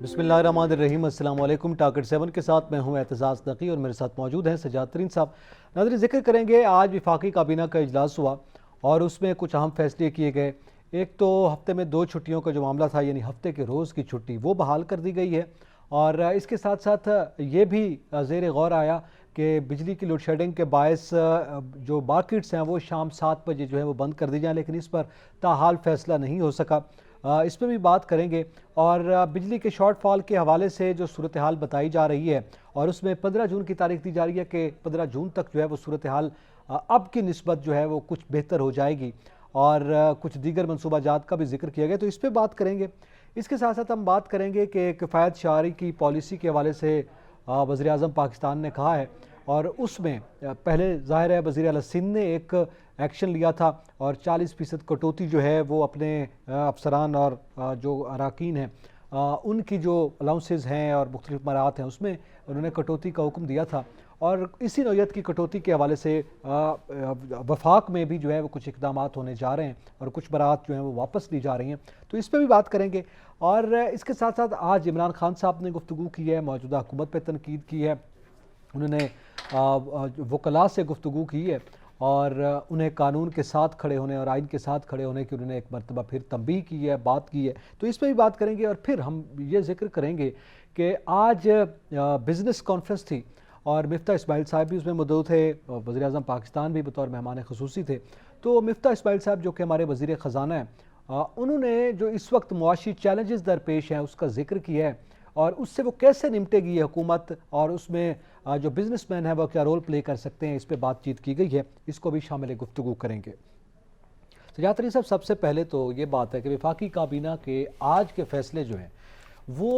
बिस्मिल्लाहिर्रहमानिर्रहीम। अस्सलाम वालेकुम। टारगेट 7 के साथ मैं हूं एतजाज़ नकी और मेरे साथ मौजूद हैं सजाद तरीन साहब। नाज़रीन, जिक्र करेंगे आज वफाकी काबीना का इजलास हुआ और उसमें कुछ अहम फैसले किए गए। एक तो हफ्ते में 2 छुट्टियों का जो मामला था, यानी हफ्ते के रोज़ की छुट्टी, वो बहाल कर दी गई है। और इसके साथ साथ ये भी ज़ेर गौर आया कि बिजली की लोड शेडिंग के बायस जो मार्केट्स हैं वो शाम 7 बजे जो है वो बंद कर दी जाए, लेकिन इस पर ताहाल फैसला नहीं हो सका। इस पर भी बात करेंगे। और बिजली के शॉर्टफॉल के हवाले से जो सूरत हाल बताई जा रही है और उसमें 15 जून की तारीख दी जा रही है कि 15 जून तक जो है वो सूरत हाल अब की निस्बत जो है वो कुछ बेहतर हो जाएगी। और कुछ दीगर मनसूबाजात का भी जिक्र किया गया, तो इस पर बात करेंगे। इसके साथ साथ हम बात करेंगे कि किफ़ायत शारी की पॉलिसी के हवाले से वज़ीर आज़म पाकिस्तान ने कहा है, और उसमें पहले ज़ाहिर है वज़ीर आला सिंध ने एक एक्शन लिया था और 40% कटौती जो है वो अपने अफसरान और जो अरकान हैं उनकी जो अलाउंसेस हैं और मुख्तलिफ मराहत हैं उसमें उन्होंने कटौती का हुक्म दिया था। और इसी नौयत की कटौती के हवाले से वफाक में भी जो है वो कुछ इकदाम होने जा रहे हैं और कुछ बरात जो हैं वो वापस ली जा रही हैं, तो इस पर भी बात करेंगे। और इसके साथ साथ आज इमरान खान साहब ने गुफ्तगू की है, मौजूदा हुकूमत पर तनकीद की है। उन्होंने वकला से गुफ्तगू की है और उन्हें कानून के साथ खड़े होने और आइन के साथ खड़े होने की उन्होंने एक मरतबा फिर तंबीह की है, बात की है। तो इस पर भी बात करेंगे। और फिर हम ये जिक्र करेंगे कि आज बिज़नेस कॉन्फ्रेंस थी और मिफ्ता इस्माइल साहब भी उसमें मौजूद थे, वज़ीर आज़म पाकिस्तान भी बतौर मेहमान ख़ुसूसी थे। तो मिफ्ता इस्माइल साहब जो कि हमारे वज़ीर ख़ज़ाना हैं, उन्होंने जो इस वक्त मुआशी चैलेंजेस दरपेश हैं उसका जिक्र किया है और उससे वो कैसे निपटेगी ये हुकूमत, और उसमें जो बिजनेसमैन है वो क्या रोल प्ले कर सकते हैं, इस पर बातचीत की गई है। इसको भी शामिल गुफ्तगू करेंगे। सजाद तरीन साहब, सबसे पहले तो ये बात है कि वफाकी काबीना के आज के फैसले जो हैं वो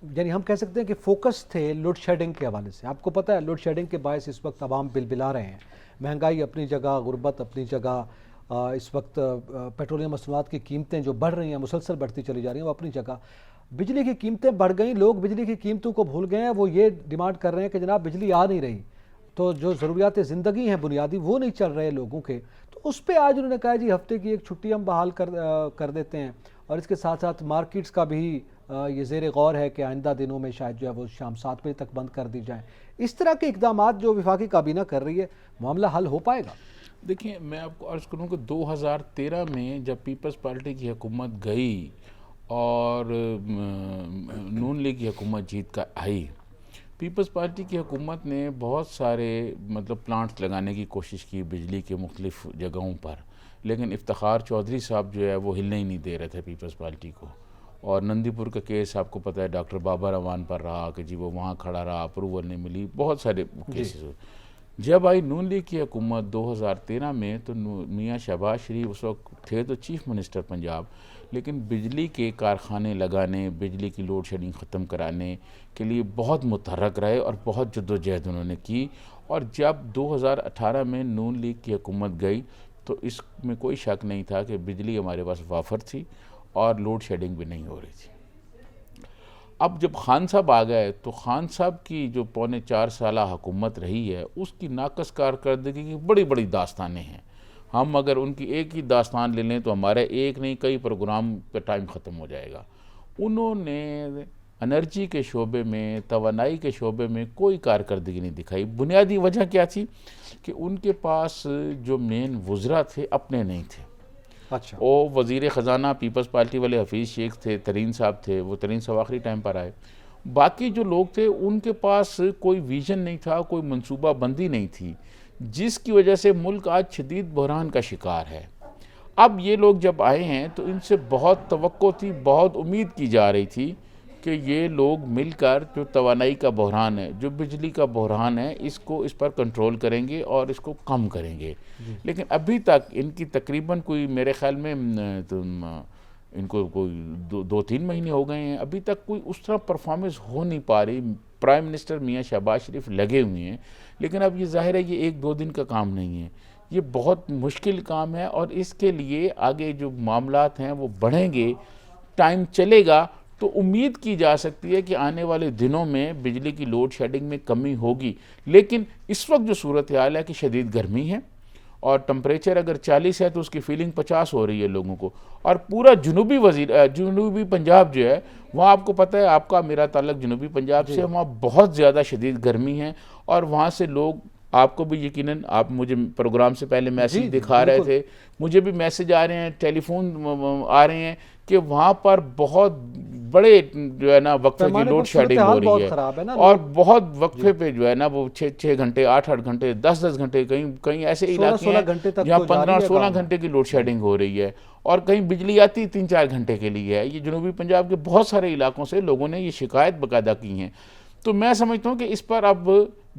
यानी हम कह सकते हैं कि फोकस थे लोड शेडिंग के हवाले से। आपको पता है लोड शेडिंग के बायस इस वक्त आवाम बिलबिला रहे हैं, महंगाई अपनी जगह, गुर्बत अपनी जगह, इस वक्त पेट्रोलियम मसनूआत की कीमतें जो बढ़ रही हैं, मुसलसल बढ़ती चली जा रही हैं, वो अपनी जगह। बिजली की कीमतें बढ़ गई, लोग बिजली की कीमतों को भूल गए हैं। वो ये डिमांड कर रहे हैं कि जनाब बिजली आ नहीं रही, तो जो ज़रूरियात ज़िंदगी हैं बुनियादी वो नहीं चल रहे लोगों के। तो उस पर आज उन्होंने कहा जी हफ्ते की एक छुट्टी हम बहाल कर देते हैं। और इसके साथ साथ मार्केट्स का भी ये ज़ेर गौर है कि आइंदा दिनों में शायद जो है वो शाम 7 बजे तक बंद कर दी जाए। इस तरह के इकदाम जो वफाकी काबीना कर रही है, मामला हल हो पाएगा? देखिए, मैं आपको अर्ज़ करूँ कि 2013 में जब पीपल्स पार्टी की हुकूमत गई और नून लीग की हुकूमत जीत कर आई, पीपल्स पार्टी की हुकूमत ने बहुत सारे प्लांट्स लगाने की कोशिश की बिजली के मुख्तलिफ़ जगहों पर, लेकिन इफ्तिखार चौधरी साहब जो है वो हिलने ही नहीं दे रहे थे पीपल्स पार्टी को। और नंदीपुर का केस आपको पता है, डॉक्टर बाबर अवान पर रहा कि जी वो वहाँ खड़ा रहा, अप्रूवल नहीं मिली, बहुत सारे केसेस। जब आई नून लीग की हुकूमत 2013 में, तो मियाँ शहबाज शरीफ उस वक्त थे तो चीफ़ मिनिस्टर पंजाब, लेकिन बिजली के कारखाने लगाने, बिजली की लोड शेडिंग ख़त्म कराने के लिए बहुत मुतहरक रहे और बहुत जद्दोजहद उन्होंने की। और जब 2018 में नून लीग की हुकूमत गई तो इसमें कोई शक नहीं था कि बिजली हमारे पास वाफर थी और लोड शेडिंग भी नहीं हो रही थी। अब जब खान साहब आ गए तो खान साहब की जो पौने 4 साल हुकूमत रही है उसकी नाकस कारकर्दगी की बड़ी बड़ी दास्तानें हैं। हम अगर उनकी एक ही दास्तान ले लें तो हमारे एक नहीं कई प्रोग्राम का टाइम ख़त्म हो जाएगा। उन्होंने एनर्जी के शोबे में, तवानाई के शोबे में कोई कारकर्दगी नहीं दिखाई। बुनियादी वजह क्या थी कि उनके पास जो मेन वज़रा थे अपने नहीं थे। अच्छा। वो वज़ीर ख़ज़ाना पीपल्स पार्टी वाले हफीज़ शेख थे, तरीन साहब थे, वो तरीन साहब आखिरी टाइम पर आए। बाकी जो लोग थे उनके पास कोई विज़न नहीं था, कोई मनसूबा बंदी नहीं थी, जिसकी वजह से मुल्क आज शदीद बहरान का शिकार है। अब ये लोग जब आए हैं तो इनसे बहुत तवक्को थी, बहुत उम्मीद की जा रही थी कि ये लोग मिलकर जो तवानाई का बहरान है, जो बिजली का बहरान है, इसको इस पर कंट्रोल करेंगे और इसको कम करेंगे। लेकिन अभी तक इनकी तकरीबन कोई मेरे ख़्याल में इनको कोई 2-3 महीने हो गए हैं, अभी तक कोई उस तरह परफॉर्मेंस हो नहीं पा रही। प्राइम मिनिस्टर मियाँ शहबाज शरीफ लगे हुए हैं, लेकिन अब ये ज़ाहिर है ये 1-2 दिन का काम नहीं है, ये बहुत मुश्किल काम है और इसके लिए आगे जो मामलात हैं वो बढ़ेंगे, टाइम चलेगा तो उम्मीद की जा सकती है कि आने वाले दिनों में बिजली की लोड शेडिंग में कमी होगी। लेकिन इस वक्त जो सूरत हाल है कि शदीद गर्मी है और टेम्परेचर अगर 40 है तो उसकी फीलिंग 50 हो रही है लोगों को। और पूरा जुनूबी पंजाब जो है वहाँ आपको पता है, आपका मेरा ताल्लुक जुनूबी पंजाब से, वहाँ बहुत ज़्यादा शदीद गर्मी है और वहाँ से लोग, आपको भी यकीनन, आप मुझे प्रोग्राम से पहले मैसेज दिखा रहे थे, मुझे भी मैसेज आ रहे हैं, टेलीफोन आ रहे हैं कि वहाँ पर बहुत बड़े जो है ना वक्फे की लोड शेडिंग हो रही है और बहुत वक्फे पे जो है ना वो 6 घंटे 8 घंटे 10 घंटे, कहीं ऐसे इलाके हैं जहाँ 15-16 घंटे की लोड शेडिंग हो रही है और कहीं बिजली आती 3-4 घंटे के लिए है। ये जनूबी पंजाब के बहुत सारे इलाकों से लोगों ने ये शिकायत बाकायदा की हैं। तो मैं समझता हूँ कि इस पर अब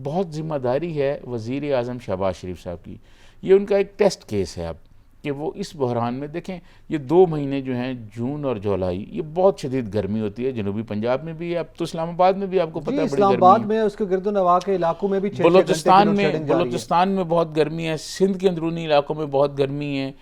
बहुत जिम्मेदारी है वज़ीर आज़म शहबाज शरीफ साहब की। ये उनका एक टेस्ट केस है अब कि वो इस बहरान में, देखें ये 2 महीने जो हैं जून और जुलाई, ये बहुत शदीद गर्मी होती है जनूबी पंजाब में भी है, अब तो इस्लामाबाद में भी आपको पता है बड़ी इस्लामाबाद में, उसके गिरदोनवा के इलाकों में भी, बलूचिस्तान में बहुत गर्मी है, सिंध के अंदरूनी इलाकों में बहुत गर्मी है।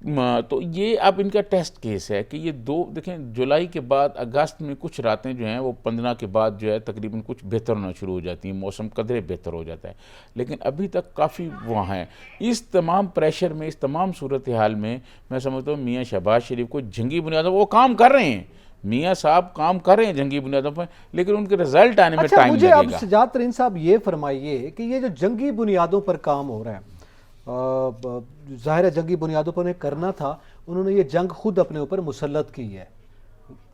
तो ये अब इनका टेस्ट केस है कि ये देखें जुलाई के बाद अगस्त में कुछ रातें जो हैं वो 15 के बाद जो है तकरीबन कुछ बेहतर होना शुरू हो जाती हैं, मौसम कदरे बेहतर हो जाता है, लेकिन अभी तक काफ़ी वहाँ है। इस तमाम प्रेशर में, इस तमाम सूरत हाल में मैं समझता हूँ मियाँ शहबाज शरीफ को जंगी बुनियादों पर वो काम कर रहे हैं, मियाँ साहब काम कर रहे हैं जंगी बुनियादों पर, लेकिन उनके रिजल्ट आने में टाइम लगेगा। मुझे अब सजाद तरीन साहब ये फरमाइए कि ये जो जंगी बुनियादों पर काम हो रहा है, ज़ाहिर है जंगी बुनियादों पर उन्हें करना था, उन्होंने ये जंग खुद अपने ऊपर मुसल्लत की है,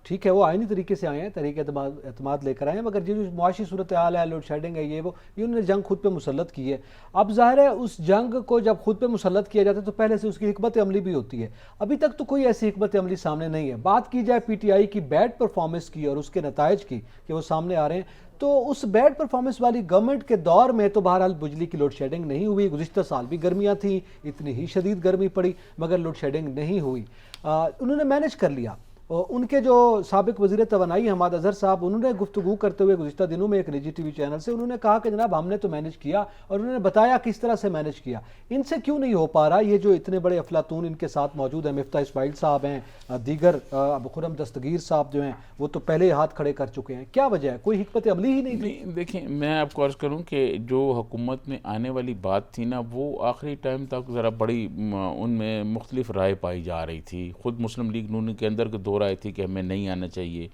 ठीक है, वो आईनी तरीके से आए हैं, तरीके एतमाद लेकर आए हैं, मगर जो मुआशी सूरत हाल है, लोड शेडिंग है, ये उन्होंने जंग खुद पे मुसल्लत की है। अब ज़ाहिर है उस जंग को जब खुद पे मुसल्लत किया जाता है तो पहले से उसकी हिकमत अमली भी होती है। अभी तक तो कोई ऐसी हिकमत अमली सामने नहीं है। बात की जाए PTI की बैड परफॉर्मेंस की और उसके नताइज की कि वो सामने आ रहे हैं, तो उस बैड परफॉर्मेंस वाली गवर्नमेंट के दौर में तो बहरहाल बिजली की लोड शेडिंग नहीं हुई। गुज़िश्ता साल भी गर्मियाँ थी, इतनी ही शदीद गर्मी पड़ी मगर लोड शेडिंग नहीं हुई। उन्होंने मैनेज कर लिया। उनके जो साबिक वज़ीर तवानाई हमाद अजहर साहब, उन्होंने गुफ्तगू करते हुए गुज़िश्ता दिनों में एक निजी TV चैनल से उन्होंने कहा कि जनाब हमने तो मैनेज किया, और उन्होंने बताया किस तरह से मैनेज किया। इनसे क्यों नहीं हो पा रहा? ये जो इतने बड़े अफलातून इनके साथ मौजूद हैं, मिफ्ता इस्माइल साहब हैं, दीगर अबू खुरम दस्तगीर साहब जो हैं वो तो पहले ही हाथ खड़े कर चुके हैं, क्या वजह है? कोई हिकमत अमली ही नहीं थी। देखिए मैं आपको अर्ज़ करूँ कि जो हुकूमत में आने वाली बात थी ना, वो आखिरी टाइम तक ज़रा बड़ी उनमें मुख्तलिफ राय पाई जा रही थी। ख़ुद मुस्लिम लीग नून के अंदर के दो राय थी कि हमें नहीं आना चाहिए।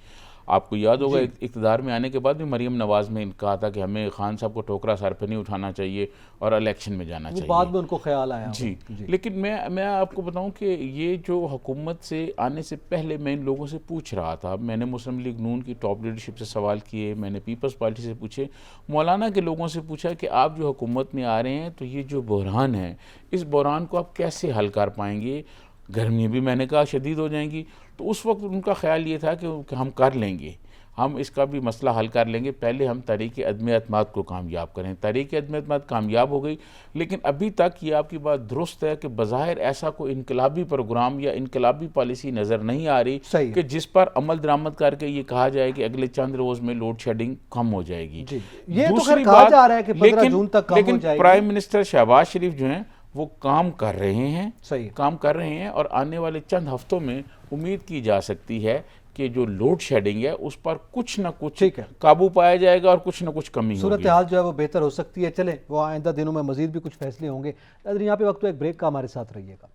आपको याद होगा इक़्तिदार में आने के बाद भी मरीम नवाज़ ने कहा था कि हमें खान साहब को टोकरा सर पे नहीं उठाना चाहिए और इलेक्शन में जाना चाहिए। बाद में उनको ख्याल आया। जी। लेकिन मैं आपको बताऊं कि ये जो हुकूमत से आने से पहले मैं इन लोगों से पूछ रहा था, मैंने मुस्लिम लीग नून की टॉप लीडरशिप से सवाल किए, मैंने पीपल्स पार्टी से पूछे, मौलाना के लोगों से पूछा कि आप जो हुकूमत में आ रहे हैं तो ये जो बहरान है, इस बहरान को आप कैसे हल कर पाएंगे? गर्मी भी मैंने कहा शदीद हो जाएंगी। तो उस वक्त उनका ख्याल ये था कि हम कर लेंगे, हम इसका भी मसला हल कर लेंगे, पहले हम तहरीक अदम एतमाद को कामयाब करें। तहरीक अदम एतमाद कामयाब हो गई, लेकिन अभी तक ये आपकी बात दुरुस्त है कि बज़ाहिर ऐसा कोई इनकलाबी प्रोग्राम या इनकलाबी पॉलिसी नज़र नहीं आ रही कि जिस पर अमल दरामद करके ये कहा जाए कि अगले चंद रोज़ में लोड शेडिंग कम हो जाएगी। ये तो खैर कहा जा रहा है कि 15 जून तक कम हो जाएगी। प्राइम मिनिस्टर शहबाज शरीफ जो हैं वो काम कर रहे हैं, सही काम कर रहे हैं, और आने वाले चंद हफ्तों में उम्मीद की जा सकती है कि जो लोड शेडिंग है उस पर कुछ ना कुछ काबू पाया जाएगा और कुछ ना कुछ कमी होगी। सूरत हाल जो है वो बेहतर हो सकती है। चले वो आइंदा दिनों में मजीद भी कुछ फैसले होंगे। यहाँ पे वक्त एक ब्रेक का, हमारे साथ रहिएगा।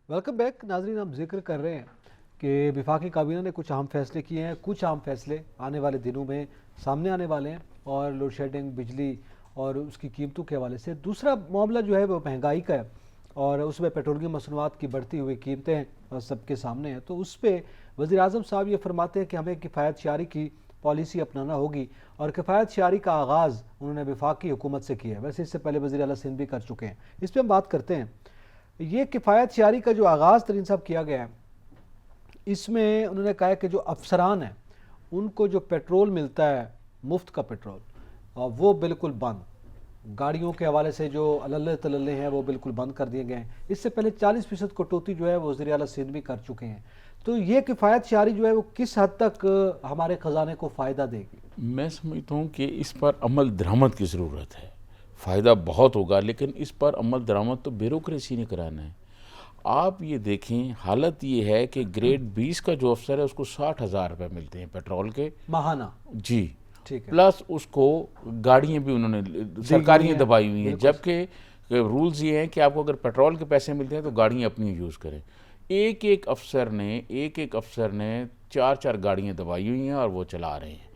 वेलकम बैक नाजरीन। हम जिक्र कर रहे हैं कि वफाकी काबीना ने कुछ अहम फैसले किए हैं, कुछ अहम फैसले आने वाले दिनों में सामने आने वाले हैं, और लोड शेडिंग, बिजली और उसकी कीमतों के हवाले से। दूसरा मामला जो है वो महंगाई का है, और उसमें पेट्रोलियम मसनूआत की बढ़ती हुई कीमतें सबके सामने हैं। तो उस पर वज़ीर आज़म साहब ये फरमाते हैं कि हमें किफ़ायत शारी की पॉलिसी अपनाना होगी, और किफ़ायत शारी का आगाज़ उन्होंने वफाकी हुकूमत से किया है। वैसे इससे पहले वज़ीर आला सिंध भी कर चुके हैं। इस पर हम बात करते हैं। ये किफ़ायत शारी का जो आगाज़ तरीन साहब किया गया है, इसमें उन्होंने कहा कि जो अफसरान हैं उनको जो पेट्रोल मिलता है, मुफ्त का पेट्रोल, और वो बिल्कुल बंद। गाड़ियों के हवाले से जो अल्ले तल्ले हैं वो बिल्कुल बंद कर दिए गए हैं। इससे पहले 40% कटौती जो है वो वज़ीर आला सिंध भी कर चुके हैं। तो ये किफ़ायत शारी जो है वो किस हद तक हमारे ख़जाने को फ़ायदा देगी? मैं समझता हूँ कि इस पर अमल दरामद की ज़रूरत है। फ़ायदा बहुत होगा, लेकिन इस पर अमल दरामद तो ब्यूरोक्रेसी ने कराना है। आप ये देखें, हालत ये है कि ग्रेड 20 का जो अफसर है उसको 60,000 रुपये मिलते हैं पेट्रोल के माहाना। जी। ठीक है। प्लस उसको गाड़ियाँ भी उन्होंने सरकारियाँ दबाई हुई हैं, जबकि रूल्स ये हैं कि आपको अगर पेट्रोल के पैसे मिलते हैं तो गाड़ियाँ अपनी यूज़ करें। एक एक अफसर ने 4-4 गाड़ियाँ दबाई हुई हैं और वो चला रहे हैं।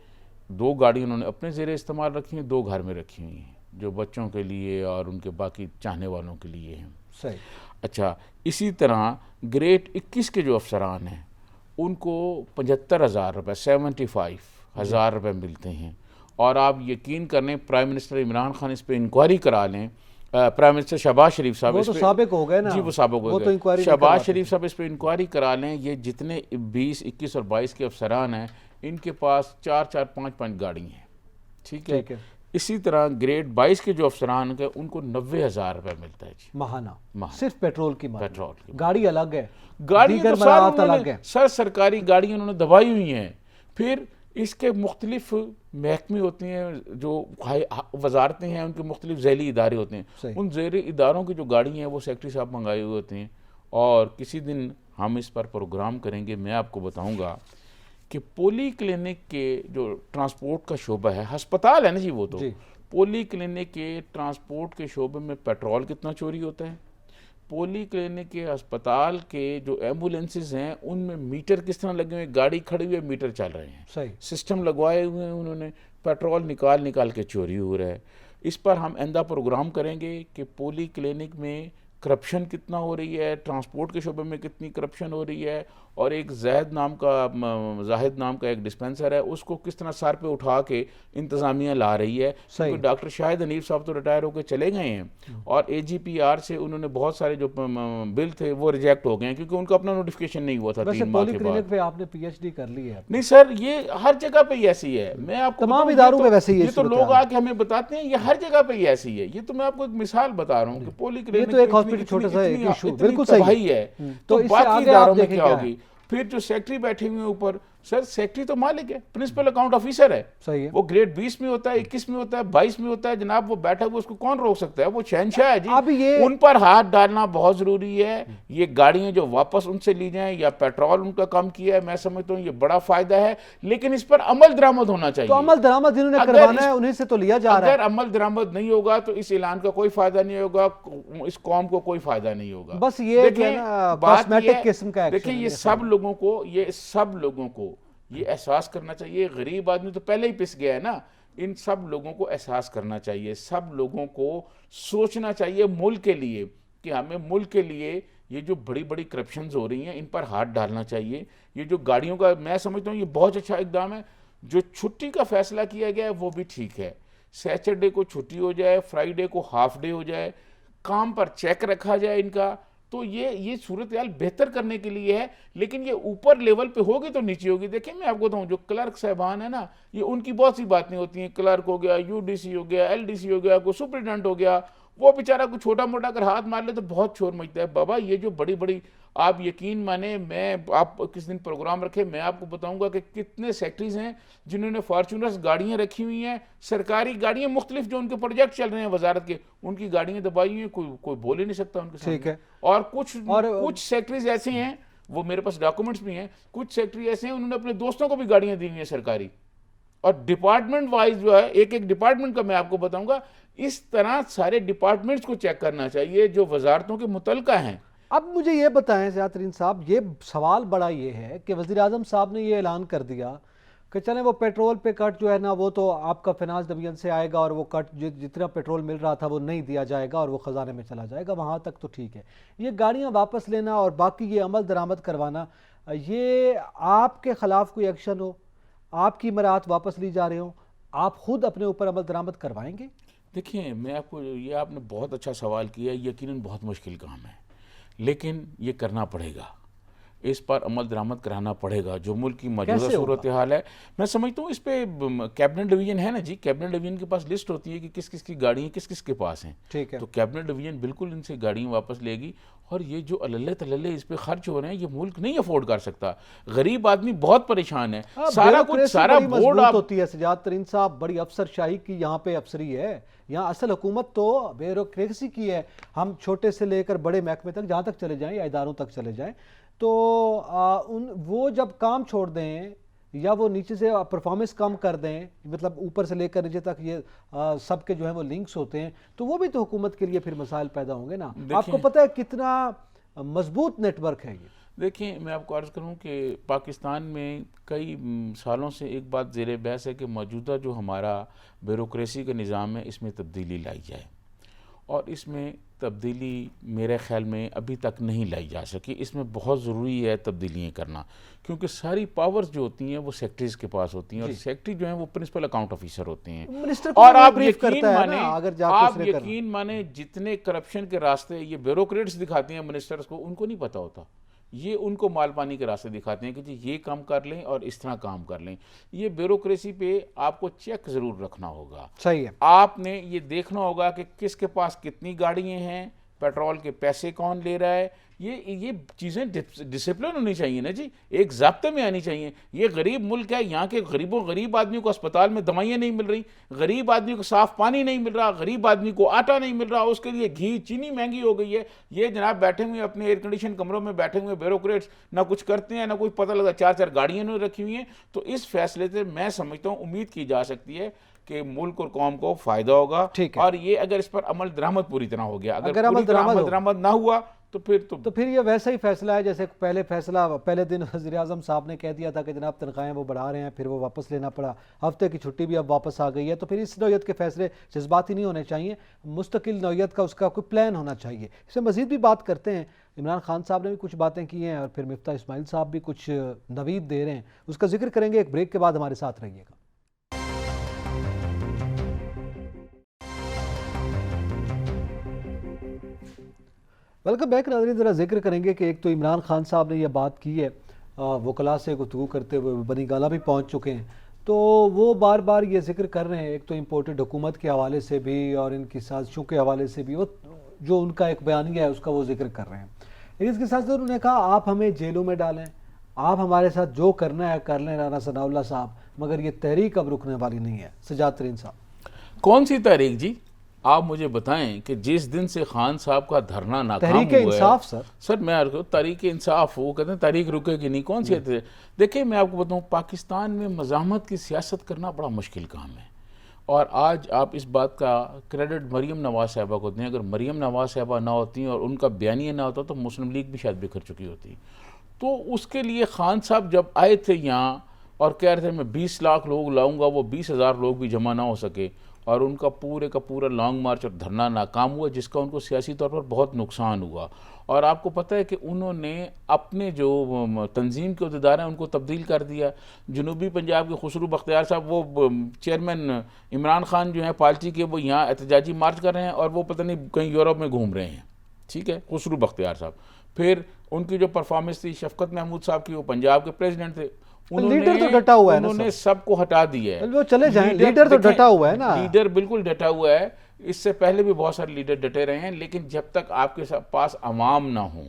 2 गाड़ी उन्होंने अपने ज़ेरे इस्तेमाल रखी हैं, 2 घर में रखी हुई हैं, जो बच्चों के लिए और उनके बाकी चाहने वालों के लिए हैं। सही। अच्छा, इसी तरह ग्रेड 21 के जो अफसरान हैं उनको 75,000 रुपये 75,000 रुपये मिलते हैं। और आप यकीन करें, प्राइम मिनिस्टर इमरान खान इस पर इंक्वायरी करा लें, प्राइम मिनिस्टर शहबाज शरीफ साहब, वो तो साबिक हो गए ना जी, वो साबिक हो तो गए, शहबाज शरीफ साहब इस पर इंक्वायरी करा लें। ये जितने 20, 21 और 22 के अफसरान हैं, इनके पास 4-4, 5-5 गाड़ी हैं। ठीक है। इसी तरह ग्रेड 22 के जो अफसरान हैं उनको 90,000 रुपये मिलता है जी, महाना। सिर्फ पेट्रोल की गाड़ी अलग है, गाड़ी तो अलग है सर, सरकारी गाड़ी उन्होंने दबाई हुई हैं। फिर इसके मुख्तलिफ महकमे होते हैं, जो वजारतें हैं, उनके मुख्तलिफ ज़ैली इदारे होते हैं। उन ज़ैली इदारों की जो गाड़ी हैं वो सेक्रेटरी साहब मंगाए हुए होते हैं। और किसी दिन हम इस पर प्रोग्राम करेंगे, मैं आपको बताऊंगा कि पोली क्लिनिक के जो ट्रांसपोर्ट का शोबा है, अस्पताल है ना जी, वो तो पोली क्लिनिक के ट्रांसपोर्ट के शोबे में पेट्रोल कितना चोरी होता है, पोली क्लिनिक के अस्पताल के जो एम्बुलेंसेज हैं उनमें मीटर किस तरह लगे हुए, गाड़ी खड़ी हुई है, मीटर चल रहे हैं, सही सिस्टम लगवाए हुए हैं उन्होंने, पेट्रोल निकाल के चोरी हो रहा है। इस पर हम आइंदा प्रोग्राम करेंगे कि पोली क्लिनिक में करप्शन कितना हो रही है, ट्रांसपोर्ट के शोबे में कितनी करप्शन हो रही है, और एक जाहिद नाम का एक डिस्पेंसर है, उसको किस तरह सर पे उठा के इंतज़ामिया ला रही है। क्योंकि डॉक्टर शाहिद हनीफ साहब तो रिटायर होकर चले गए हैं और AGPR से उन्होंने बहुत सारे जो बिल थे वो रिजेक्ट हो गए हैं, क्योंकि उनका अपना नोटिफिकेशन नहीं हुआ था 3 माह के बाद। पे आपने PhD कर ली है? नहीं सर, ये हर जगह पे ही ऐसी है। मैं आपको तमाम इदारों में वैसे ही है। ये तो लोग आके हमें बताते हैं, ये हर जगह पे ही ऐसी है। ये तो मैं आपको एक मिसाल बता रहा हूँ कि पोली क्लिनिक तो एक हॉस्पिटल छोटा सा इशू बिल्कुल सही है, तो बाकी इदारों में क्या होगी। फिर जो सेक्रेटरी बैठे हुए हैं ऊपर, सर सेक्रेटरी तो मालिक है, प्रिंसिपल अकाउंट ऑफिसर है, सही है, वो ग्रेड 20 में होता है, 21 में होता है, 22 में होता है, जनाब वो बैठा हुआ, उसको कौन रोक सकता है, वो शहंशाह है जी। अब ये उन पर हाथ डालना बहुत जरूरी है। ये गाड़ियां जो वापस उनसे ली जाएं या पेट्रोल उनका कम किया है, मैं समझता हूँ ये बड़ा फायदा है, लेकिन इस पर अमल दरामद होना चाहिए। तो अमल दरामद जिन्होंने करवाना है उन्हीं से तो लिया जा रहा है। अगर अमल दरामद नहीं होगा तो इस ऐलान का कोई फायदा नहीं होगा, इस कौम को कोई फायदा नहीं होगा। बस ये कॉस्मेटिक किस्म का एक्शन। देखिए, ये सब लोगों को ये एहसास करना चाहिए। गरीब आदमी तो पहले ही पिस गया है ना, इन सब लोगों को एहसास करना चाहिए, सब लोगों को सोचना चाहिए मुल्क के लिए, कि हमें मुल्क के लिए ये जो बड़ी बड़ी करप्शंस हो रही हैं इन पर हाथ डालना चाहिए। ये जो गाड़ियों का, मैं समझता हूँ ये बहुत अच्छा इकदाम है। जो छुट्टी का फैसला किया गया है वो भी ठीक है, सैटरडे को छुट्टी हो जाए, फ्राइडे को हाफ डे हो जाए, काम पर चेक रखा जाए इनका, तो ये सूरत हाल बेहतर करने के लिए है। लेकिन ये ऊपर लेवल पे होगी तो नीचे होगी। देखिए, मैं आपको बताऊं, जो क्लर्क साहबान है ना, ये उनकी बहुत सी बातें होती हैं, क्लर्क हो गया, UDC हो गया, LDC हो गया, कोई सुप्रिटेंडेंट हो गया, वो बेचारा कुछ छोटा मोटा अगर हाथ मार ले तो बहुत शोर मचता है। बाबा, ये जो बड़ी बड़ी, आप यकीन माने, मैं आप किस दिन प्रोग्राम रखे, मैं आपको बताऊंगा कि कितने सेक्रेटरीज हैं जिन्होंने फॉर्चूनर्स गाड़ियां रखी हुई हैं, सरकारी गाड़ियां मुख्तलिफ, जो उनके प्रोजेक्ट चल रहे हैं वजारत के, उनकी गाड़ियां दबाई हुई हैं, कोई बोल ही नहीं सकता उनके सामने। ठीक है। और कुछ सेक्रेटरीज ऐसे हैं, वो मेरे पास डॉक्यूमेंट्स भी हैं, कुछ सेक्रेटरी ऐसे हैं उन्होंने अपने दोस्तों को भी गाड़ियां दी हुई हैं सरकारी। और डिपार्टमेंट वाइज जो है, एक एक डिपार्टमेंट का मैं आपको बताऊंगा, इस तरह सारे डिपार्टमेंट्स को चेक करना चाहिए जो वजारतों के मुतल्लिका हैं। अब मुझे ये बताएं ज़ियातरीन साहब, ये सवाल बड़ा ये है कि वज़ीर आज़म साहब ने ये ऐलान कर दिया कि चलें वो पेट्रोल पे कट जो है ना, वो तो आपका फाइनेंस डिवीजन से आएगा और वो कट जितना पेट्रोल मिल रहा था वो नहीं दिया जाएगा और वो ख़जाने में चला जाएगा, वहाँ तक तो ठीक है। ये गाड़ियाँ वापस लेना और बाकी ये अमल दरामद करवाना, ये आपके ख़िलाफ़ कोई एक्शन हो, आपकी मराहत वापस ली जा रहे हो, आप खुद अपने ऊपर अमल दरामद करवाएंगे? देखिए, मैं आपको, ये आपने बहुत अच्छा सवाल किया, यकीनन बहुत मुश्किल काम है, लेकिन ये करना पड़ेगा, इस पर अमल दरामद कराना पड़ेगा। जो मुल्क की मौजूदा सूरत हाल है, मैं समझता हूँ इस पर कैबिनेट डिवीजन है ना जी, कैबिनेट डिवीजन के पास लिस्ट होती है कि किस किस की गाड़ियाँ किस किस के पास हैं। ठीक है। तो कैबिनेट डिवीजन बिल्कुल इनसे गाड़ियाँ वापस लेगी। और ये जो अल्ले तल्ले इस पे खर्च हो रहे हैं, ये मुल्क नहीं अफोर्ड कर सकता, गरीब आदमी बहुत परेशान है। सारा बोर्ड होती है सजादतरीन साहब, बड़ी अफसरशाही की यहाँ पे अफसरी है। यहाँ असल हुकूमत तो ब्यूरोक्रेसी की है। हम छोटे से लेकर बड़े महकमे तक जहाँ तक चले जाएं या इदारों तक चले जाएं, तो वो जब काम छोड़ दें या वो नीचे से परफॉर्मेंस कम कर दें, मतलब ऊपर से लेकर नीचे तक ये सबके जो है वो लिंक्स होते हैं, तो वो भी तो हुकूमत के लिए फिर मसाइल पैदा होंगे ना। आपको पता है कितना मजबूत नेटवर्क है ये। देखिए, मैं आपको अर्ज़ करूं कि पाकिस्तान में कई सालों से एक बात ज़ेर बहस है कि मौजूदा जो हमारा ब्यूरोक्रेसी का निज़ाम है, इसमें तब्दीली लाई जाए, और इसमें तब्दीली मेरे ख़्याल में अभी तक नहीं लाई जा सकी। इसमें बहुत ज़रूरी है तब्दीलियाँ करना, क्योंकि सारी पावर्स जो होती हैं वो सेक्रेटरीज़ के पास होती हैं, और सेक्रेटरी जो हैं वो प्रिंसिपल अकाउंट ऑफिसर होते हैं। मिनिस्टर को और आप ब्रीफ यकीन करता है माने, ना, अगर आप यकीन माने जितने करप्शन के रास्ते ये ब्यूरोक्रेट्स दिखाते हैं मिनिस्टर्स को, उनको नहीं पता होता। ये उनको मालपानी के रास्ते दिखाते हैं कि जी ये काम कर लें और इस तरह काम कर लें। ये ब्यूरोक्रेसी पे आपको चेक ज़रूर रखना होगा। सही है। आपने ये देखना होगा कि किसके पास कितनी गाड़ियाँ हैं, पेट्रोल के पैसे कौन ले रहा है। ये चीज़ें डिसिप्लिन होनी चाहिए ना जी, एक ज़ाब्ते में आनी चाहिए। ये गरीब मुल्क है, यहाँ के गरीब आदमी को अस्पताल में दवाइयाँ नहीं मिल रही, गरीब आदमी को साफ़ पानी नहीं मिल रहा, गरीब आदमी को आटा नहीं मिल रहा, उसके लिए घी चीनी महंगी हो गई है। ये जनाब बैठे हुए अपने एयर कंडीशन कमरों में बैठे हुए ब्यूरोक्रेट्स ना कुछ करते हैं, ना कुछ पता लगा, 4-4 गाड़ियाँ नहीं रखी हुई हैं। तो इस फैसले से मैं समझता हूँ उम्मीद की जा सकती है कि मुल्क और कौम को फायदा होगा। और ये अगर इस पर अमल दरामद पूरी तरह हो गया, अगर अमल दरामद ना हुआ तो फिर ये वैसा ही फैसला है जैसे पहले दिन वज़ीर आज़म साहब ने कह दिया था कि जनाब तनख्वाहें वो बढ़ा रहे हैं, फिर वो वापस लेना पड़ा, हफ्ते की छुट्टी भी अब वापस आ गई है। तो फिर इस नौयत के फैसले जज्बाती नहीं होने चाहिए, मुस्तकिल नौयत का उसका कोई प्लान होना चाहिए। इसमें मज़ीद भी बात करते हैं, इमरान खान साहब ने भी कुछ बातें की हैं और फिर मिफ्ताह इस्माइल साहब भी कुछ नवीद दे रहे हैं, उसका जिक्र करेंगे। एक ब्रेक के बाद हमारे साथ रहिएगा। वेलकम बैक नाज़रीन। ज़रा जिक्र करेंगे कि एक तो इमरान खान साहब ने यह बात की है, वकला से गुफ्तगू करते हुए बनी गाला भी पहुंच चुके हैं, तो वो बार बार ये जिक्र कर रहे हैं, एक तो इम्पोर्टेड हुकूमत के हवाले से भी और इनकी साजिशों के हवाले से भी, वो जो उनका एक बयानिया है उसका वो जिक्र कर रहे हैं। लेकिन इसके साथ साथ उन्होंने कहा आप हमें जेलों में डालें, आप हमारे साथ जो करना है कर लें राना सनाउल्लाह साहब, मगर ये तहरीक अब रुकने वाली नहीं है। सजाद तरीन साहब, कौन सी तहरीक जी? आप मुझे बताएं कि जिस दिन से खान साहब का धरना नाकाम हुआ है, तहरीक इंसाफ सर मैं तहरीक इंसाफ, वो कहते हैं तहरीक रुकेगी नहीं, कौन सी है? देखिए, मैं आपको बताऊं, पाकिस्तान में मज़ाहमत की सियासत करना बड़ा मुश्किल काम है। और आज आप इस बात का क्रेडिट मरीम नवाज़ साहबा को दें। अगर मरीम नवाज़ साहबा ना होती और उनका बयानिया ना होता तो मुस्लिम लीग भी शायद बिखर चुकी होती। तो उसके लिए खान साहब जब आए थे यहाँ और कह रहे थे मैं 20 लाख लोग लाऊंगा, वो 20,000 लोग भी जमा ना हो सके, और उनका पूरे का पूरा लॉन्ग मार्च और धरना नाकाम हुआ, जिसका उनको सियासी तौर पर बहुत नुकसान हुआ। और आपको पता है कि उन्होंने अपने जो तंजीम के अहदेदार हैं उनको तब्दील कर दिया। जनूबी पंजाब के खुसरू बख्तियार साहब, वो चेयरमैन इमरान खान जो हैं पार्टी के, वो यहाँ एहतजाजी मार्च कर रहे हैं और वो पता नहीं कहीं यूरोप में घूम रहे हैं। ठीक है, खुसरू बख्तियार साहब। फिर उनकी जो परफॉर्मेंस थी, शफकत महमूद साहब की, वो पंजाब के प्रेसिडेंट थे, लीडर तो डटा हुआ है ना, उन्होंने सबको हटा दिया है। वो चले जाएं, लीडर तो डटा हुआ है ना, लीडर बिल्कुल डटा हुआ है। इससे पहले भी बहुत सारे लीडर डटे रहे हैं, लेकिन जब तक आपके पास अवाम ना हो,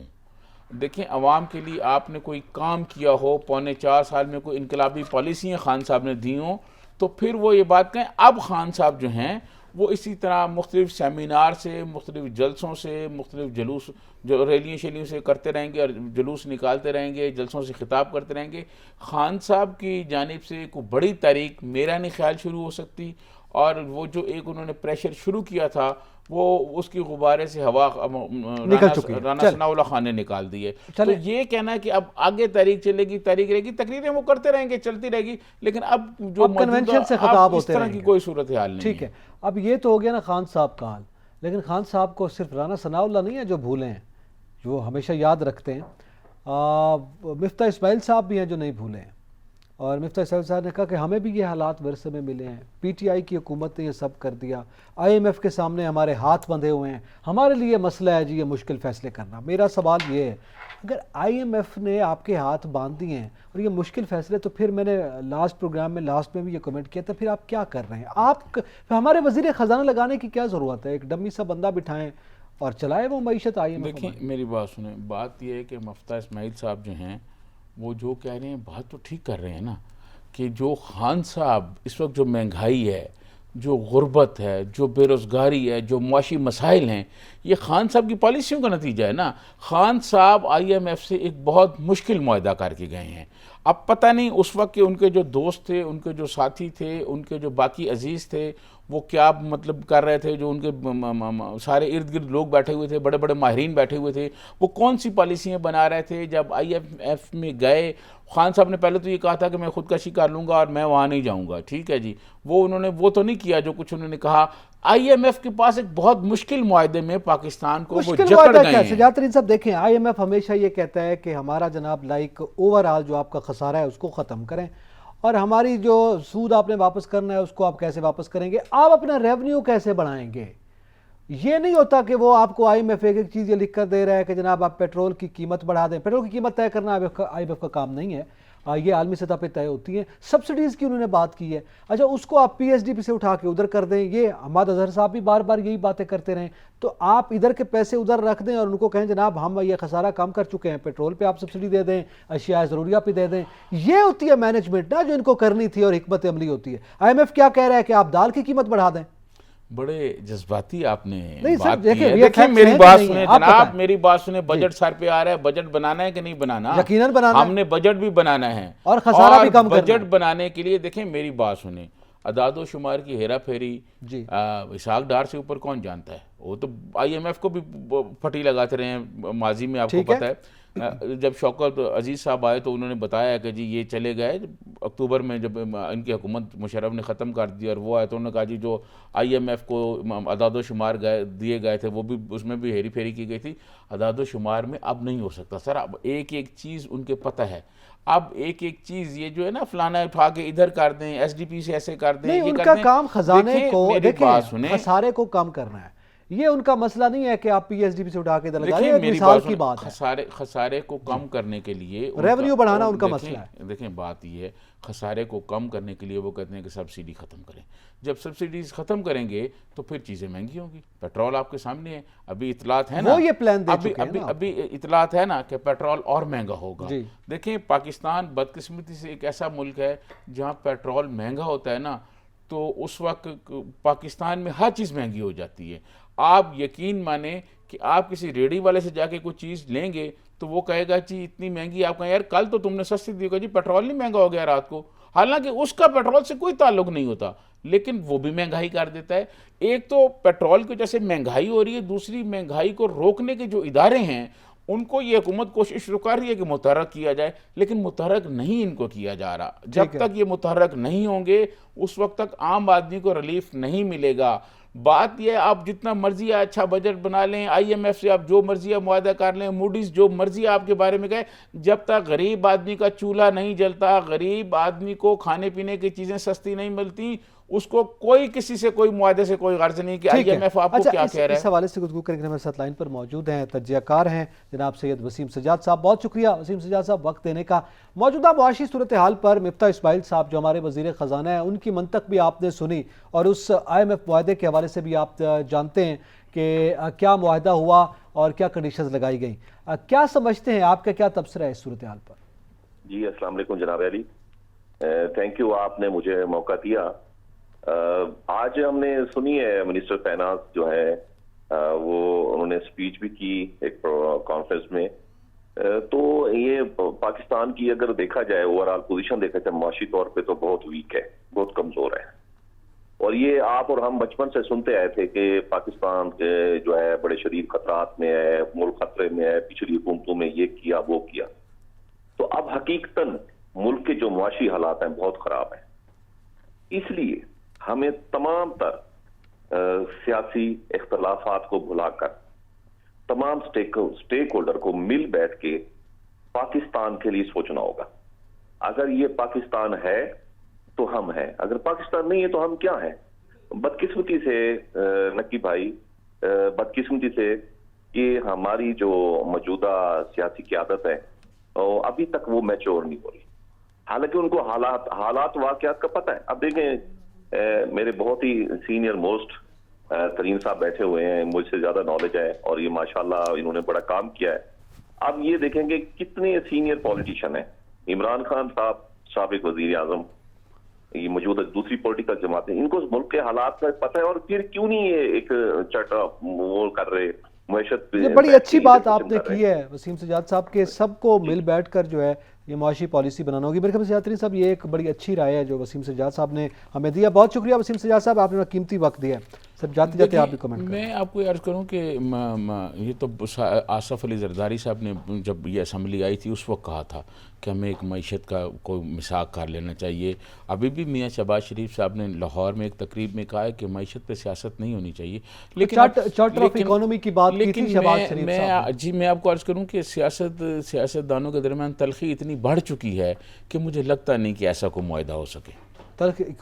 देखें अवाम के लिए आपने कोई काम किया हो, 4.25 साल में कोई इनकलाबी पॉलिसियाँ खान साहब ने दी हों, तो फिर वो ये बात कहें। अब खान साहब जो हैं वो इसी तरह मुख्तलिफ सेमिनार से, मुख्तलिफ जलसों से, मुख्तलिफ जलूस जो रैलियों शैलियों से करते रहेंगे और जुलूस निकालते रहेंगे, जलसों से खिताब करते रहेंगे। खान साहब की जानिब से कोई बड़ी तारीख मेरा नहीं ख्याल शुरू हो सकती, और वो जो एक उन्होंने प्रेशर शुरू किया था वो उसकी गुब्बारे से हवा राना सनाउल्लाह खान ने निकाल दी है। तो ये कहना है कि अब आगे तारीख चलेगी, तारीख रहेगी, तकरीरें वो करते रहेंगे, चलती रहेगी, लेकिन अब जो कन्वेंशन से खिताब होते इस तरह की कोई सूरत हाल नहीं। ठीक है, अब ये तो हो गया ना खान साहब का हाल, लेकिन खान साहब को सिर्फ राना सनाउल्लाह नहीं है जो भूले हैं, जो हमेशा याद रखते हैं, मिफ्ताह इस्माइल साहब भी हैं जो नहीं भूले हैं। और मिफ्ताह इस्माइल साहब ने कहा कि हमें भी ये हालात विरसे में मिले हैं, पीटीआई की हुकूमत ने ये सब कर दिया, आईएमएफ के सामने हमारे हाथ बंधे हुए हैं, हमारे लिए मसला है जी ये मुश्किल फैसले करना। मेरा सवाल ये है, अगर आईएमएफ ने आपके हाथ बांध दिए हैं और ये मुश्किल फैसले, तो फिर मैंने लास्ट प्रोग्राम में लास्ट में भी ये कमेंट किया था, फिर आप क्या कर रहे हैं? आप हमारे वज़ीर ख़जाना लगाने की क्या ज़रूरत है? एक डमी सा बंदा बिठाएं और चलाए वो मईशत। आईएमएफ देखिए, मेरी बात सुने, बात यह है कि मिफ्ताह इस्माइल साहब जो हैं वो जो कह रहे हैं बात तो ठीक कर रहे हैं ना, कि जो खान साहब इस वक्त जो महंगाई है जो गुर्बत है, जो बेरोज़गारी है, जो मुआशी मसाइल हैं, ये खान साहब की पॉलिसियों का नतीजा है ना। खान साहब IMF से एक बहुत मुश्किल मुआहदा करके गए हैं। अब पता नहीं उस वक्त के उनके जो दोस्त थे, उनके जो साथी थे, उनके जो बाकी अजीज़ थे, वो क्या मतलब कर रहे थे, जो उनके सारे इर्द गिर्द लोग बैठे हुए थे, बड़े बड़े माहिरीन बैठे हुए थे, वो कौन सी पॉलिसियाँ बना रहे थे। जब IMF में गए, खान साहब ने पहले तो ये कहा था कि मैं खुदकशी कर लूँगा और मैं वहाँ नहीं जाऊँगा, ठीक है जी। वो उन्होंने वो तो नहीं किया जो कुछ उन्होंने कहा। IMF के पास एक बहुत मुश्किल मुआहदे में पाकिस्तान को वो जकड़ गए हैं। सजातरीन साहब देखें, IMF हमेशा ये कहता है कि हमारा जनाब लाइक ओवरऑल जो आपका खसारा है उसको ख़त्म करें, और हमारी जो सूद आपने वापस करना है उसको आप कैसे वापस करेंगे, आप अपना रेवेन्यू कैसे बढ़ाएंगे। ये नहीं होता कि वो आपको IMF एक एक चीज़ ये लिख कर दे रहा है कि जनाब आप पेट्रोल की कीमत बढ़ा दें। पेट्रोल की कीमत तय करना IMF का काम नहीं है, ये आलमी सतह पे तय होती है। सब्सिडीज़ की उन्होंने बात की है, अच्छा उसको आप PSDP से उठा के उधर कर दें। ये हमाद अजहर साहब भी बार बार यही बातें करते रहें, तो आप इधर के पैसे उधर रख दें और उनको कहें जनाब हम ये खसारा कम कर चुके हैं, पेट्रोल पे आप सब्सिडी दे दें, अशिया ज़रूरिया पे दे दें। ये होती है मैनेजमेंट ना, जो इनको करनी थी, और हिकमत अमली होती है। IMF क्या कह रहा है कि आप दाल की कीमत बढ़ा दें। बड़े जज्बाती आपने नहीं बात सर, की देखिए है। ये देखिए फैक्ट्स मेरी हैं कि बात नहीं है, सुने आप जनाब, बताएं। मेरी बात सुने। जी, बजट सर पे आ रहा है, बजट बनाना है कि नहीं बनाना? यकीनन बनाना है। हमने बजट भी बनाना है और खसारा भी कम करना बजट है। बनाने के लिए देखें मेरी बात सुने, अदादो शुमार की हेरा फेरी जी। इसहाक डार से ऊपर कौन जानता है। वो तो IMF को भी फटी लगाते रहे हैं माजी में, आपको ठीक है। पता है। जब शौकत अजीज़ साहब आए तो उन्होंने बताया कि जी ये चले गए अक्टूबर में, जब इनकी हुकूमत मुशर्रफ ने ख़त्म कर दी और वो आए तो उन्होंने कहा जी जो IMF को अदादो शुमार दिए गए थे वो भी, उसमें भी हेरी फेरी की गई थी। अदादो शुमार में अब नहीं हो सकता सर। अब एक एक चीज़ उनके पता है, अब एक एक चीज़ ये जो है ना फलाना उठा के इधर कर दें, SDP से ऐसे कर दें, नहीं, ये उनका कर दें। काम खजाने को, मेरी बात देखें सुने, खसारे को कम करना है। ये उनका मसला नहीं है कि आप PSDP से उठा के इधर लगा दें, देखिए एक मेरी मिसाल बात की बात है। खसारे को कम करने के लिए रेवेन्यू बढ़ाना उनका मसला है। देखें बात ये है, खसारे को कम करने के लिए वो कहते हैं कि सब्सिडी ख़त्म करें। जब सब्सिडीज ख़त्म करेंगे तो फिर चीज़ें महंगी होंगी। पेट्रोल आपके सामने है, अभी इतलात है ना, वो ये प्लान दे अभी चुके हैं अभी ना अभी इतलात है ना कि पेट्रोल और महंगा होगा। जी। देखें पाकिस्तान बदकिस्मती से एक ऐसा मुल्क है जहाँ पेट्रोल महंगा होता है ना, तो उस वक्त पाकिस्तान में हर चीज़ महंगी हो जाती है। आप यकीन माने कि आप किसी रेडी वाले से जाके कोई चीज़ लेंगे तो वो कहेगा जी इतनी महंगी, आप कहें यार कल तो तुमने सस्ती दी, होगा जी पेट्रोल नहीं महंगा हो गया रात को, हालांकि उसका पेट्रोल से कोई ताल्लुक नहीं होता, लेकिन वो भी महंगाई कर देता है। एक तो पेट्रोल की वजह से महंगाई हो रही है, दूसरी महंगाई को रोकने के जो इदारे हैं उनको ये हुकूमत कोशिश कर रही है कि मुतहर्रक किया जाए, लेकिन मुतहर्रक नहीं इनको किया जा रहा। जब तक ये मुतहर्रक नहीं होंगे उस वक्त तक आम आदमी को रिलीफ नहीं मिलेगा। बात यह, आप जितना मर्जी अच्छा बजट बना लें, IMF से आप जो मर्जी मुआहदा कर लें, मूडीज जो मर्जी आपके बारे में कहे, जब तक गरीब आदमी का चूल्हा नहीं जलता, गरीब आदमी को खाने पीने की चीज़ें सस्ती नहीं मिलती, उसको कोई किसी से कोई मुआहदे से कोई गर्ज नहीं कि IMF आपको अच्छा, क्या कह रहा है। इस हवाले से गुफ्तगू करेंगे। हमारे साथ लाइन पर मौजूद हैं, तज्ज़ियाकार हैं जनाब सैयद वसीम सज्जाद साहब। बहुत शुक्रिया वसीम सज्जाद साहब वक्त देने का। मौजूदा मुआशी सूरत हाल पर मिफ्ता इस्माइल साहब जो हमारे वज़ीर ख़जाना है, उनकी मंतक भी आपने सुनी, और उस IMF मुआहदे के हवाले से भी आप जानते हैं कि क्या मुआहदा हुआ और क्या कंडीशंस लगाई गई। क्या समझते हैं, आपका क्या तबसरा है इस सूरत हाल पर? जी अस्सलाम वालेकुम जनाब अली, थैंक यू, आपने मुझे मौका दिया। आज हमने सुनी है मिनिस्टर फाइनेंस जो है वो उन्होंने स्पीच भी की एक कॉन्फ्रेंस में। तो ये पाकिस्तान की अगर देखा जाए ओवरऑल पोजीशन देखा जाए माशी तौर पे तो बहुत वीक है, बहुत कमजोर है। और ये आप और हम बचपन से सुनते आए थे कि पाकिस्तान जो है बड़े शदीद खतरात में है, मुल्क खतरे में है, पिछली हुकूमतों में ये किया वो किया। तो अब हकीकतन मुल्क के जो मुआशी हालात हैं बहुत खराब है। इसलिए हमें तमाम तर सियासी इख्तलाफात को भुलाकर तमाम स्टेक होल्डर को मिल बैठ के पाकिस्तान के लिए सोचना होगा। अगर ये पाकिस्तान है तो हम हैं, अगर पाकिस्तान नहीं है तो हम क्या हैं। बदकिस्मती से नकी भाई, बदकिस्मती से ये हमारी जो मौजूदा सियासी क़यादत है अभी तक वो मैच्योर नहीं हो रही। हालांकि उनको हालात वाकयात का पता है। अब देखें, मेरे बहुत ही सीनियर मोस्ट तरीन साहब बैठे हुए हैं, मुझसे ज्यादा नॉलेज है और ये माशाल्लाह इन्होंने बड़ा काम किया है। अब ये देखेंगे कितने सीनियर पॉलिटिशियन हैं। इमरान खान साहब साबिक वजीर आजम, ये मौजूद दूसरी पॉलिटिकल जमातें, इनको मुल्क के हालात का पता है और फिर क्यों नहीं ये एक चर्चा वो कर रहे मैशत पे? ये बड़ी अच्छी बात आपने कर रहे की है वसीम सजाद साहब के सबको मिल बैठकर जो है ये मुआशी पॉलिसी बनाना होगी। मेरे ख्याल से सजाद साहब ये एक बड़ी अच्छी राय है जो वसीम सजाद साहब ने हमें दिया। बहुत शुक्रिया वसीम सजाद साहब, आपने अपना कीमती वक्त दिया। सब जाते जाते आप भी कमेंट करें। मैं आपको अर्ज करूं कि ये तो आसफ अली जरदारी साहब ने जब ये असम्बली आई थी उस वक्त कहा था कि हमें एक मईशत का कोई मिसाक कर लेना चाहिए। अभी भी मियाँ शहबाज शरीफ साहब ने लाहौर में एक तकरीब में कहा है कि मईशत पे सियासत नहीं होनी चाहिए। लेकिन चार्टर ऑफ इकोनॉमी की बात की थी शहबाज शरीफ साहब ने। जी मैं आपको अर्ज करूं कि सियासतदानों के दरमियान तलखी इतनी बढ़ चुकी है कि मुझे लगता नहीं कि ऐसा कोई मुआहदा हो सके,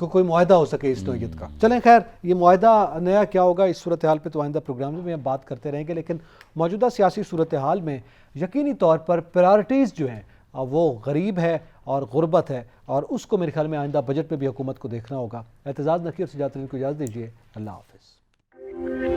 कोई मुआहदा हो सके इस नौयत का। चलें खैर, ये मुआहदा नया क्या होगा इस सूरत हाल पर तो आइंदा प्रोग्राम में हम बात करते रहेंगे। लेकिन मौजूदा सियासी सूरत हाल में यकीनी तौर पर प्रायोरिटीज़ जो हैं वो गरीब है और गुर्बत है, और उसको मेरे ख्याल में आइंदा बजट पे भी हुकूमत को देखना होगा। एतजाज़ नकीर से जाते हैं, को इजाज़त दीजिए। अल्लाह हाफ़िज़।